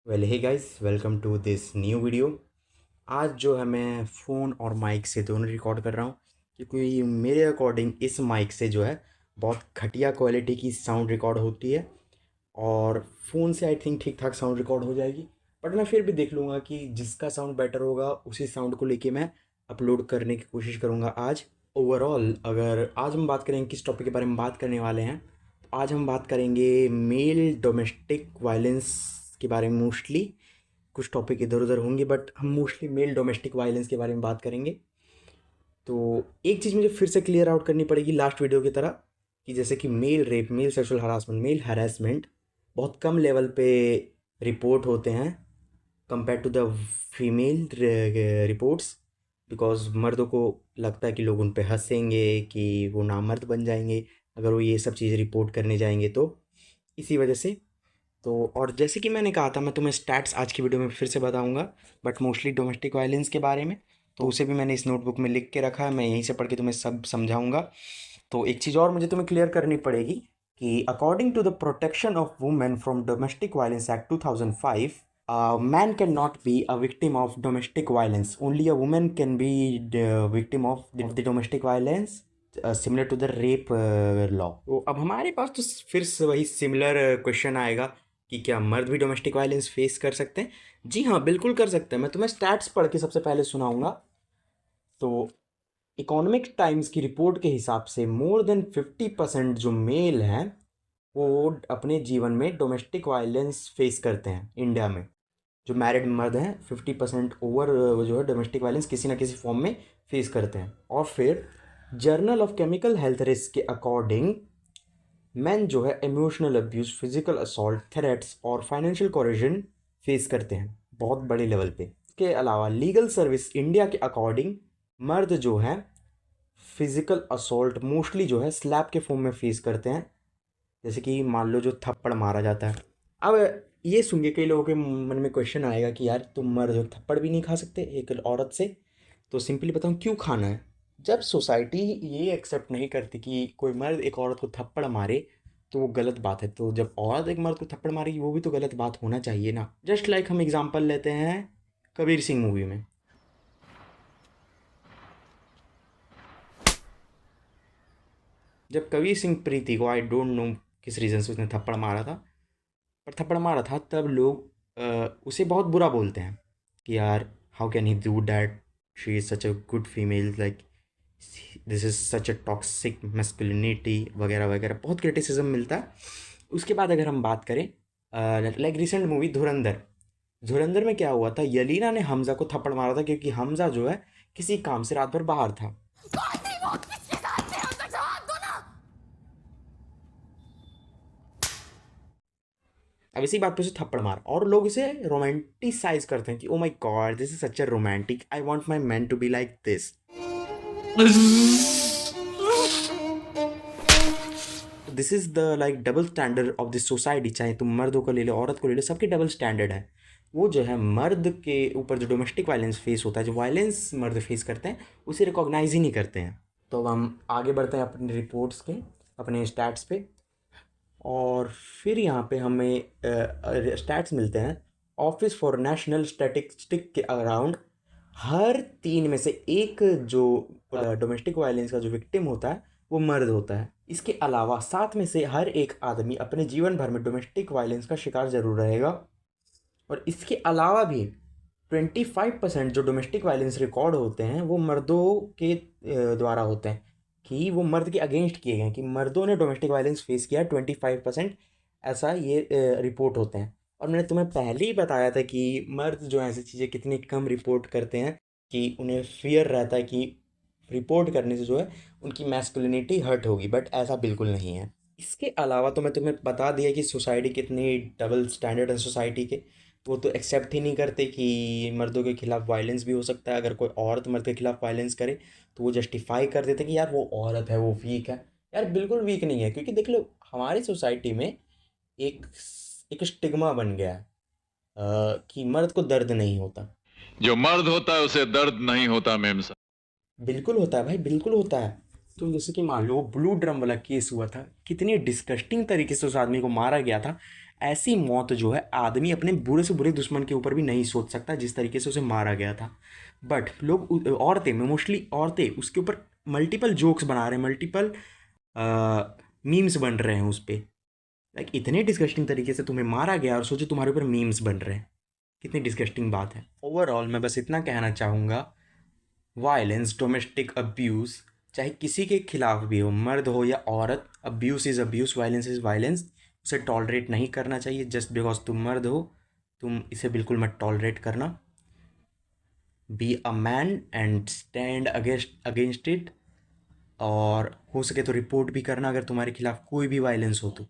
Well hey guys, welcome to this new video. आज जो है मैं फ़ोन और माइक से दोनों रिकॉर्ड कर रहा हूँ, क्योंकि मेरे अकॉर्डिंग इस माइक से जो है बहुत घटिया क्वालिटी की साउंड रिकॉर्ड होती है और फ़ोन से आई थिंक ठीक ठाक साउंड रिकॉर्ड हो जाएगी। बट मैं फिर भी देख लूँगा कि जिसका साउंड बेटर होगा उसी साउंड को लेके मैं अपलोड करने की कोशिश करूँगा आज। ओवरऑल अगर आज हम बात करें किस टॉपिक के बारे में बात करने वाले हैं, तो आज हम बात करेंगे मेल डोमेस्टिक वायलेंस के बारे में। मोस्टली कुछ टॉपिक इधर उधर होंगे बट हम मोस्टली मेल डोमेस्टिक वायलेंस के बारे में बात करेंगे। तो एक चीज़ मुझे फिर से क्लियर आउट करनी पड़ेगी लास्ट वीडियो की तरह, कि जैसे कि male rape, male sexual harassment, male harassment बहुत कम लेवल पे रिपोर्ट होते हैं compare to the female reports. Because मर्दों को लगता है कि लोग उन पे हंसेंगे, कि वो नामर्द बन जाएंगे अगर वो ये सब चीज़ रिपोर्ट करने जाएंगे, तो इसी वजह से। तो और जैसे कि मैंने कहा था, मैं तुम्हें स्टैट्स आज की वीडियो में फिर से बताऊंगा, बट मोस्टली डोमेस्टिक वायलेंस के बारे में। तो उसे भी मैंने इस नोटबुक में लिख के रखा है, मैं यहीं से पढ़ के तुम्हें सब समझाऊंगा। तो एक चीज़ और मुझे तुम्हें क्लियर करनी पड़ेगी कि according to the protection of women from domestic violence act 2005, man can not be a victim of domestic violence, only a women can be victim of the domestic violence similar to the rape law. तो अब हमारे पास तो फिर से वही similar question आएगा कि क्या मर्द भी डोमेस्टिक वायलेंस फेस कर सकते हैं? जी हाँ, बिल्कुल कर सकते हैं। मैं तुम्हें स्टैट्स पढ़ के सबसे पहले सुनाऊंगा। तो इकोनॉमिक टाइम्स की रिपोर्ट के हिसाब से मोर देन 50% जो मेल हैं वो अपने जीवन में डोमेस्टिक वायलेंस फेस करते हैं इंडिया में। जो मैरिड मर्द हैं 50% ओवर जो है डोमेस्टिक वायलेंस किसी ना किसी फॉर्म में फेस करते हैं। और फिर journal of chemical health risk के अकॉर्डिंग मैन जो है emotional abuse, physical assault, threats और फाइनेंशियल कोरिजन फेस करते हैं बहुत बड़े लेवल पे। इसके अलावा लीगल सर्विस इंडिया के अकॉर्डिंग मर्द जो हैं फिजिकल असॉल्ट मोस्टली जो है स्लैप के फॉर्म में फेस करते हैं, जैसे कि मान लो जो थप्पड़ मारा जाता है। अब ये सुन के कई लोगों के मन में क्वेश्चन आएगा कि यार तुम मर्द हो, थप्पड़ भी नहीं खा सकते एक औरत से? तो सिंपली बताऊँ क्यों खाना है। जब सोसाइटी ये एक्सेप्ट नहीं करती कि कोई मर्द एक औरत को थप्पड़ मारे तो वो गलत बात है, तो जब औरत एक मर्द को थप्पड़ मारेगी वो भी तो गलत बात होना चाहिए ना। जस्ट लाइक हम एग्जांपल लेते हैं कबीर सिंह मूवी में। जब कबीर सिंह प्रीति को, आई डोंट नो किस रीज़न से उसने थप्पड़ मारा था, पर थप्पड़ मारा था, तब लोग उसे बहुत बुरा बोलते हैं कि यार how can he do that, she is such a good female, like this is such a toxic masculinity वगैरह वगैरह, बहुत क्रिटिसिज्म मिलता है। उसके बाद अगर हम बात करें लाइक रिसेंट मूवी धुरंधर, धुरंधर में क्या हुआ था, यलीना ने हमजा को थप्पड़ मारा था क्योंकि हमजा जो है किसी काम से रात भर बाहर था। अब इसी बात पे उसे थप्पड़ मार और लोग इसे रोमांटिसाइज करते हैं कि oh my god this is such a romantic, I want my man to be like this. This is the like double standard of this society, चाहे तुम मर्दों को ले लो औरत को ले लो, सबके डबल स्टैंडर्ड है। वो जो है मर्द के ऊपर जो डोमेस्टिक वायलेंस फेस होता है, जो वायलेंस मर्द फेस करते हैं, उसे रिकॉग्नाइज ही नहीं करते हैं। तो अब हम आगे बढ़ते हैं अपने रिपोर्ट्स के, अपने स्टैट्स पे। और फिर यहाँ पे हमें स्टैट्स मिलते हैं ऑफिस फॉर नेशनल स्टैटिस्टिक के अराउंड हर 3 में से एक जो डोमेस्टिक वायलेंस का जो विक्टिम होता है वो मर्द होता है। इसके अलावा 7 में से हर एक आदमी अपने जीवन भर में डोमेस्टिक वायलेंस का शिकार ज़रूर रहेगा। और इसके अलावा भी 25% जो डोमेस्टिक वायलेंस रिकॉर्ड होते हैं वो मर्दों के द्वारा होते हैं, कि वो मर्द के अगेंस्ट किए गए, कि मर्दों ने डोमेस्टिक वायलेंस फेस किया। 25% ऐसा ये रिपोर्ट होते हैं। और मैंने तुम्हें पहले ही बताया था कि मर्द जो ऐसी चीज़ें कितनी कम रिपोर्ट करते हैं, कि उन्हें फियर रहता है कि रिपोर्ट करने से जो है उनकी मैस्कुलिनिटी हर्ट होगी, बट ऐसा बिल्कुल नहीं है। इसके अलावा तो मैं तुम्हें बता दिया कि सोसाइटी कितनी डबल स्टैंडर्ड है सोसाइटी के। वो तो एक्सेप्ट ही नहीं करते कि मर्दों के खिलाफ वायलेंस भी हो सकता है। अगर कोई औरत मर्द के खिलाफ वायलेंस करे तो वो जस्टिफाई कर देते कि यार वो औरत है, वो वीक है। यार बिल्कुल वीक नहीं है, क्योंकि देख लो हमारी सोसाइटी में एक एक स्टिग्मा बन गया है कि मर्द को दर्द नहीं होता। जो मर्द होता है उसे दर्द नहीं होता मेम साहब। बिल्कुल होता है भाई, बिल्कुल होता है। तो जैसे कि मान लो ब्लू ड्रम वाला केस हुआ था, कितनी डिस्कस्टिंग तरीके से उस आदमी को मारा गया था, ऐसी मौत जो है आदमी अपने बुरे से बुरे दुश्मन के ऊपर भी नहीं सोच सकता, जिस तरीके से उसे मारा गया था। बट लोग, औरतें, मोस्टली औरतें उसके ऊपर मल्टीपल जोक्स बना रहे हैं, मल्टीपल मीम्स बन रहे हैं उस पर। लाइक इतने डिस्गस्टिंग तरीके से तुम्हें मारा गया और सोचो तुम्हारे ऊपर मीम्स बन रहे हैं। कितनी डिस्गस्टिंग बात है। ओवरऑल मैं बस इतना कहना चाहूँगा, वायलेंस, डोमेस्टिक अब्यूज़, चाहे किसी के खिलाफ भी हो, मर्द हो या औरत, abuse is abuse, violence is violence. उसे टॉलरेट नहीं करना चाहिए। जस्ट बिकॉज तुम मर्द हो, तुम इसे बिल्कुल मत टॉलरेट करना। Be a man and stand against it. और हो सके तो रिपोर्ट भी करना अगर तुम्हारे खिलाफ कोई भी वायलेंस हो तो।